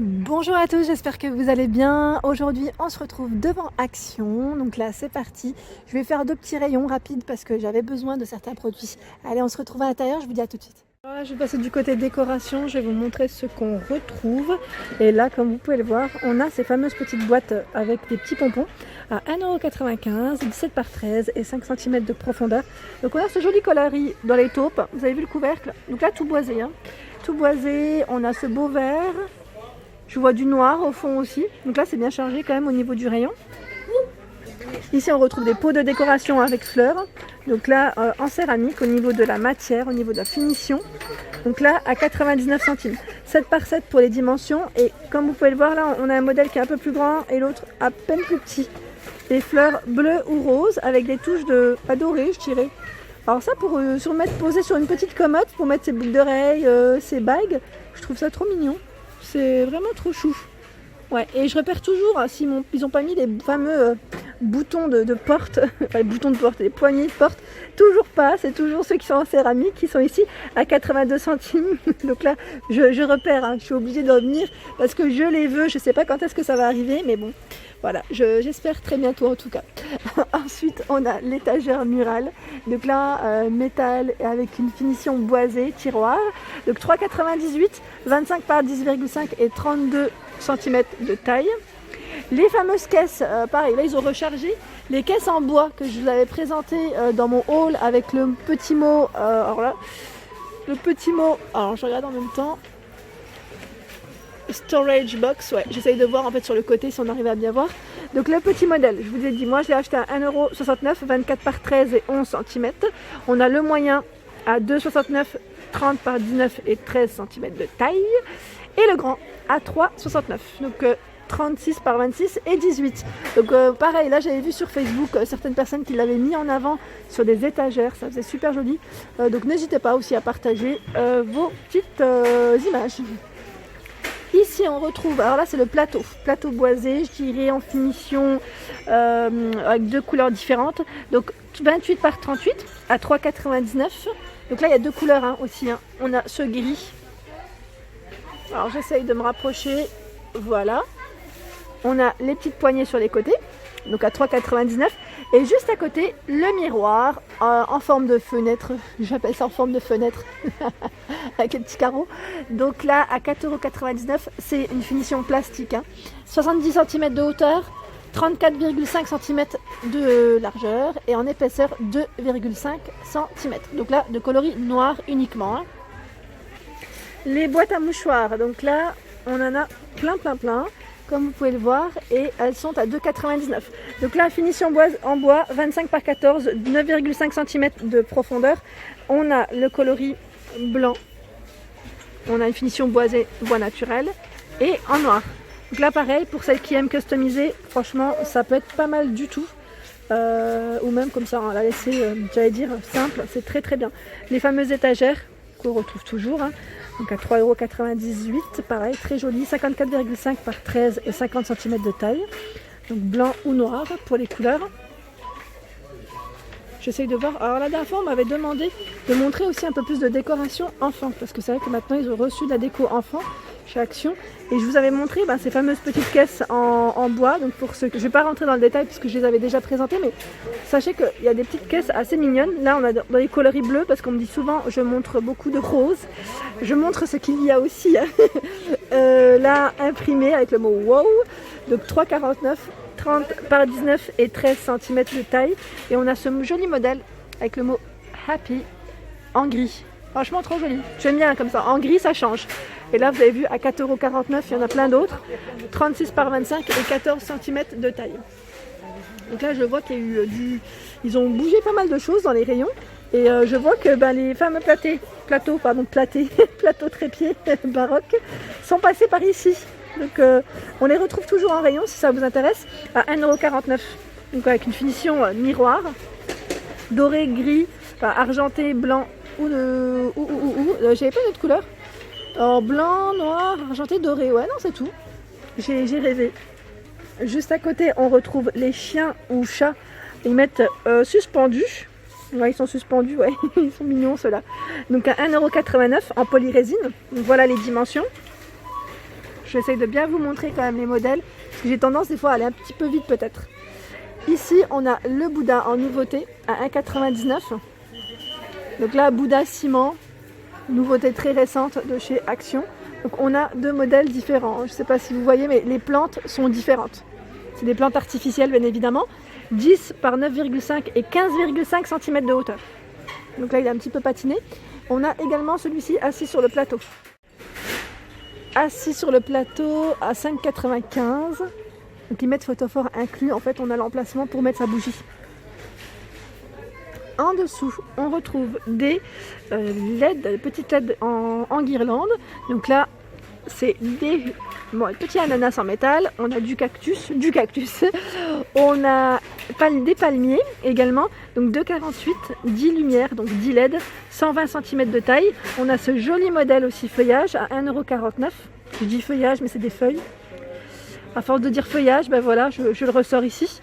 Bonjour à tous, j'espère que vous allez bien. Aujourd'hui, on se retrouve devant Action. Donc là, c'est parti. Je vais faire deux petits rayons rapides parce que j'avais besoin de certains produits. Allez, on se retrouve à l'intérieur, je vous dis à tout de suite. Alors là, je vais passer du côté décoration, je vais vous montrer ce qu'on retrouve. Et là, comme vous pouvez le voir, on a ces fameuses petites boîtes avec des petits pompons à 1,95 €, 17 par 13 et 5 cm de profondeur. Donc on a ce joli coloris dans les taupes. Vous avez vu le couvercle? Donc là, tout boisé. Tout boisé, on a ce beau vert. Je vois du noir au fond aussi. Donc là, c'est bien chargé quand même au niveau du rayon. Ici, on retrouve des pots de décoration avec fleurs. Donc là, en céramique, au niveau de la matière, au niveau de la finition. Donc là, à 99 centimes. 7 par 7 pour les dimensions. Et comme vous pouvez le voir, là, on a un modèle qui est un peu plus grand et l'autre à peine plus petit. Des fleurs bleues ou roses avec des touches de dorées, je dirais. Alors ça, pour poser sur une petite commode, pour mettre ses boucles d'oreilles, ses bagues, je trouve ça trop mignon. C'est vraiment trop chou. Ouais, et je repère toujours si ils n'ont pas mis les fameux boutons de porte, enfin les boutons de porte, les poignées de porte. Toujours pas, c'est toujours ceux qui sont en céramique qui sont ici à 82 centimes. Donc là, je repère, je suis obligée de revenir parce que je les veux. Je sais pas quand est-ce que ça va arriver, mais bon, voilà, j'espère très bientôt en tout cas. Ensuite, on a l'étagère murale. Donc là, métal avec une finition boisée, tiroir. Donc 3,98, 25 par 10,5 et 32 cm de taille. Les fameuses caisses, pareil, là ils ont rechargé les caisses en bois que je vous avais présentées dans mon haul avec le petit mot, alors là, le petit mot, alors je regarde en même temps, storage box, ouais, j'essaye de voir en fait sur le côté si on arrive à bien voir. Donc le petit modèle, je vous ai dit, moi je l'ai acheté à 1,69 €, 24 par 13 et 11 cm. On a le moyen à 2,69, 30 par 19 et 13 cm de taille. Et le grand à 3,69. Donc 36 par 26 et 18. Donc pareil, là j'avais vu sur Facebook certaines personnes qui l'avaient mis en avant sur des étagères, ça faisait super joli. Donc n'hésitez pas aussi à partager vos petites images. Ici on retrouve, alors là c'est le plateau boisé, je dirais en finition avec deux couleurs différentes. Donc 28 par 38 à 3,99. Donc là il y a deux couleurs aussi. On a ce gris. Alors j'essaye de me rapprocher, voilà. On a les petites poignées sur les côtés, donc à 3,99 €. Et juste à côté, le miroir en forme de fenêtre, j'appelle ça en forme de fenêtre, avec les petits carreaux. Donc là, à 4,99 €, c'est une finition plastique. 70 cm de hauteur, 34,5 cm de largeur et en épaisseur 2,5 cm. Donc là, de coloris noir uniquement. Les boîtes à mouchoirs, donc là on en a plein comme vous pouvez le voir et elles sont à 2,99 €. Donc là finition en bois 25 par 14, 9,5 cm de profondeur. On a le coloris blanc, on a une finition boisée bois naturel et en noir. Donc là pareil, pour celles qui aiment customiser, franchement ça peut être pas mal du tout. Ou même comme ça on l'a laissé, j'allais dire simple, c'est très bien. Les fameuses étagères qu'on retrouve toujours, donc à 3,98 €, pareil, très joli, 54,5 par 13 et 50 cm de taille, donc blanc ou noir pour les couleurs. J'essaye de voir, alors la dernière fois on m'avait demandé de montrer aussi un peu plus de décoration enfant, parce que c'est vrai que maintenant ils ont reçu de la déco enfant chez Action, et je vous avais montré ces fameuses petites caisses en bois. Donc pour ceux que je ne vais pas rentrer dans le détail puisque je les avais déjà présentées, mais sachez qu'il y a des petites caisses assez mignonnes. Là on a dans les coloris bleus, parce qu'on me dit souvent je montre beaucoup de roses, je montre ce qu'il y a aussi là imprimé avec le mot wow. Donc 3,49 €, 30 par 19 et 13 cm de taille, et on a ce joli modèle avec le mot happy en gris. Franchement trop joli, j'aime bien comme ça, en gris ça change. Et là vous avez vu à 4,49 €, il y en a plein d'autres, 36 par 25 et 14 cm de taille. Donc là je vois qu'il y a eu ils ont bougé pas mal de choses dans les rayons, et je vois que les fameux plateaux trépieds baroques sont passés par ici. Donc on les retrouve toujours en rayon si ça vous intéresse, à 1,49 €. Donc avec une finition miroir, doré, gris, argenté, blanc j'avais pas d'autres couleurs. En blanc, noir, argenté, doré, ouais non c'est tout. J'ai rêvé. Juste à côté on retrouve les chiens ou chats, ils mettent suspendus. Ouais, ils sont suspendus, ouais, ils sont mignons ceux-là. Donc à 1,89 € en polyrésine. Donc voilà les dimensions. j'essaye de bien vous montrer quand même les modèles, parce que j'ai tendance des fois à aller un petit peu vite peut-être. Ici, on a le Bouddha en nouveauté à 1,99 €. Donc là, Bouddha ciment, nouveauté très récente de chez Action. Donc on a deux modèles différents. Je ne sais pas si vous voyez, mais les plantes sont différentes. C'est des plantes artificielles, bien évidemment. 10 par 9,5 et 15,5 cm de hauteur. Donc là, il est un petit peu patiné. On a également celui-ci assis sur le plateau. Assis sur le plateau à 5,95 €. Donc ils mettent photophore inclus. En fait, on a l'emplacement pour mettre sa bougie. En dessous, on retrouve des LED, des petites LED en guirlande. Donc là, c'est des petits ananas en métal. On a du cactus. On a des palmiers également. Donc 2,48, 10 lumières, donc 10 LED, 120 cm de taille. On a ce joli modèle aussi feuillage à 1,49 €. Je dis feuillage, mais c'est des feuilles. À force de dire feuillage, ben voilà, je le ressors ici.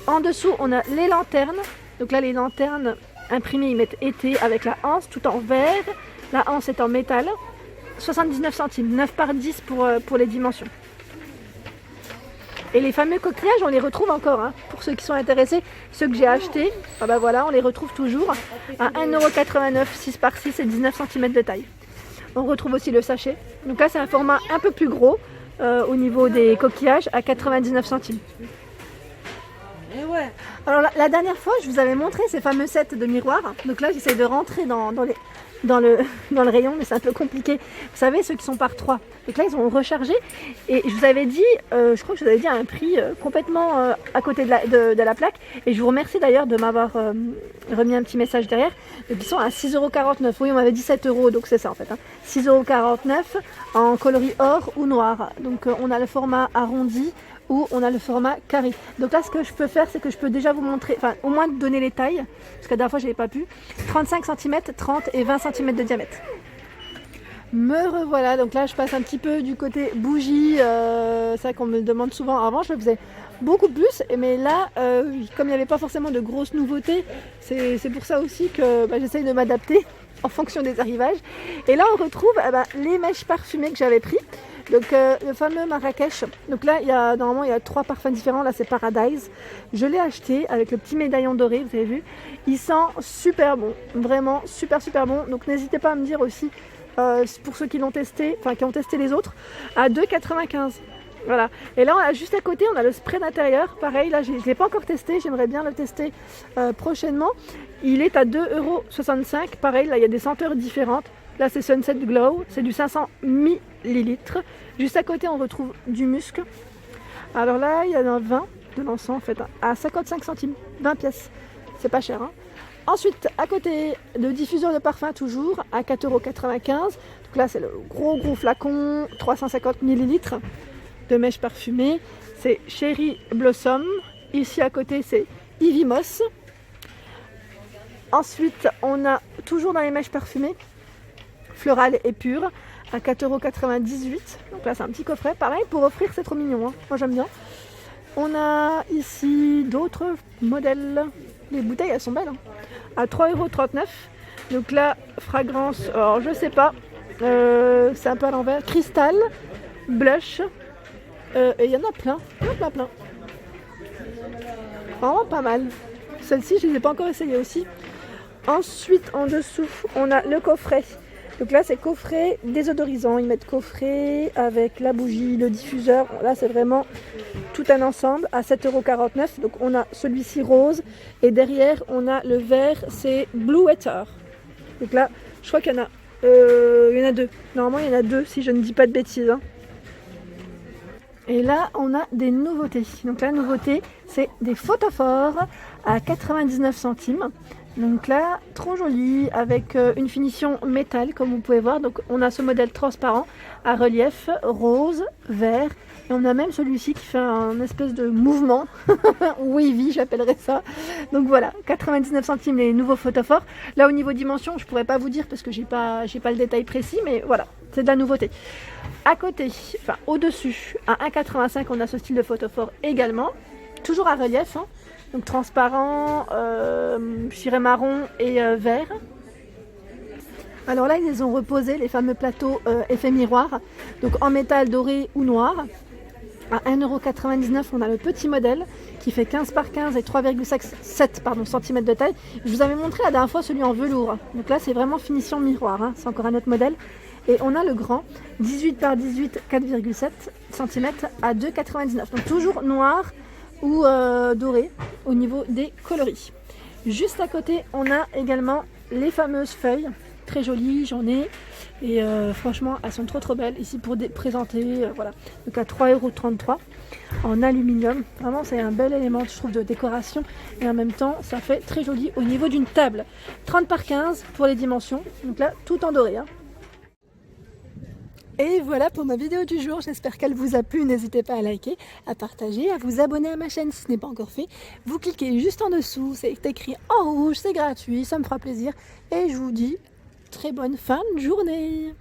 En dessous, on a les lanternes. Donc là, les lanternes imprimées, ils mettent été avec la anse tout en verre. La anse est en métal. 79 centimes, 9 par 10 pour les dimensions. Et les fameux coquillages, on les retrouve encore. Hein. Pour ceux qui sont intéressés, ceux que j'ai achetés, voilà, on les retrouve toujours à 1,89 €, 6 par 6 et 19 cm de taille. On retrouve aussi le sachet. Donc là, c'est un format un peu plus gros au niveau des coquillages à 99 centimes. Alors la dernière fois, je vous avais montré ces fameux sets de miroirs. Donc là, j'essaie de rentrer dans le rayon, mais c'est un peu compliqué. Vous savez, ceux qui sont par 3. Donc là, ils ont rechargé. Et je vous avais dit, je crois que je vous avais dit à un prix complètement à côté de la plaque. Et je vous remercie d'ailleurs de m'avoir remis un petit message derrière. Donc ils sont à 6,49 €. Oui, on m'avait dit 7 €, donc c'est ça en fait. 6,49 € en coloris or ou noir. Donc on a le format arrondi ou on a le format carré. Donc là, ce que je peux faire, c'est que je peux déjà vous montrer, enfin au moins donner les tailles, parce que la dernière fois, je n'avais pas pu. 35 cm, 30 et 20 cm de diamètre. Me revoilà, donc là, je passe un petit peu du côté bougie. C'est vrai qu'on me demande souvent. Avant, je le faisais beaucoup plus, mais là, comme il n'y avait pas forcément de grosses nouveautés, c'est pour ça aussi que j'essaye de m'adapter en fonction des arrivages. Et là, on retrouve les mèches parfumées que j'avais pris. Donc le fameux Marrakech. Donc là, normalement, il y a 3 parfums différents. Là, c'est Paradise. Je l'ai acheté avec le petit médaillon doré, vous avez vu. Il sent super bon, vraiment super bon. Donc n'hésitez pas à me dire aussi, pour ceux qui l'ont testé, enfin qui ont testé les autres, à 2,95 €. Voilà. Et là, juste à côté, on a le spray d'intérieur. Pareil, là, je ne l'ai pas encore testé. J'aimerais bien le tester prochainement. Il est à 2,65 €. Pareil, là, il y a des senteurs différentes. Là, c'est Sunset Glow. C'est du 500 ml. Juste à côté, on retrouve du musc. Alors là, il y en a 20 de l'encens, en fait, à 55 centimes. 20 pièces. C'est pas cher, hein. Ensuite, à côté, le diffuseur de parfum, toujours, à 4,95 €. Donc là, c'est le gros flacon, 350 ml. De mèches parfumées, c'est Cherry Blossom. Ici à côté, c'est Ivy Moss. Ensuite, on a toujours dans les mèches parfumées, Floral et Pure à 4,98 €. Donc là, c'est un petit coffret. Pareil, pour offrir, c'est trop mignon. Hein. Moi, j'aime bien. On a ici d'autres modèles. Les bouteilles, elles sont belles. Hein. À 3,39 €. Donc là, fragrance, alors je sais pas. C'est un peu à l'envers. Cristal, blush. Et il y en a plein. Vraiment pas mal. Celle-ci, je ne les ai pas encore essayées aussi. Ensuite, en dessous, on a le coffret. Donc là, c'est coffret désodorisant. Ils mettent coffret avec la bougie, le diffuseur. Là, c'est vraiment tout un ensemble à 7,49 €. Donc on a celui-ci rose. Et derrière, on a le vert, c'est Blue Water. Donc là, je crois qu'il y en a 2. Normalement, il y en a 2, si je ne dis pas de bêtises. Hein. Et là, on a des nouveautés. Donc la nouveauté, c'est des photophores à 99 centimes. Donc là, trop joli, avec une finition métal, comme vous pouvez voir. Donc on a ce modèle transparent à relief, rose, vert. Et on a même celui-ci qui fait un espèce de mouvement, wavy, j'appellerais ça. Donc voilà, 99 centimes les nouveaux photophores. Là, au niveau dimension, je ne pourrais pas vous dire parce que j'ai pas le détail précis, mais voilà, c'est de la nouveauté. À côté, enfin au-dessus, à 1,85 €, on a ce style de photophore également, toujours à relief, hein. Donc transparent, je dirais marron et vert. Alors là, ils les ont reposés, les fameux plateaux effet miroir, donc en métal doré ou noir. À 1,99 €, on a le petit modèle qui fait 15 par 15 et 3,7 cm de taille. Je vous avais montré la dernière fois celui en velours. Donc là, c'est vraiment finition miroir, hein. C'est encore un autre modèle. Et on a le grand, 18 par 18, 4,7 cm à 2,99 €. Donc toujours noir ou doré au niveau des coloris. Juste à côté, on a également les fameuses feuilles. Très jolies, j'en ai. Et franchement, elles sont trop belles ici pour présenter. Voilà. Donc à 3,33 € en aluminium. Vraiment, c'est un bel élément, je trouve, de décoration. Et en même temps, ça fait très joli au niveau d'une table. 30 par 15 pour les dimensions. Donc là, tout en doré, hein. Et voilà pour ma vidéo du jour, j'espère qu'elle vous a plu, n'hésitez pas à liker, à partager, à vous abonner à ma chaîne si ce n'est pas encore fait. Vous cliquez juste en dessous, c'est écrit en rouge, c'est gratuit, ça me fera plaisir. Et je vous dis très bonne fin de journée.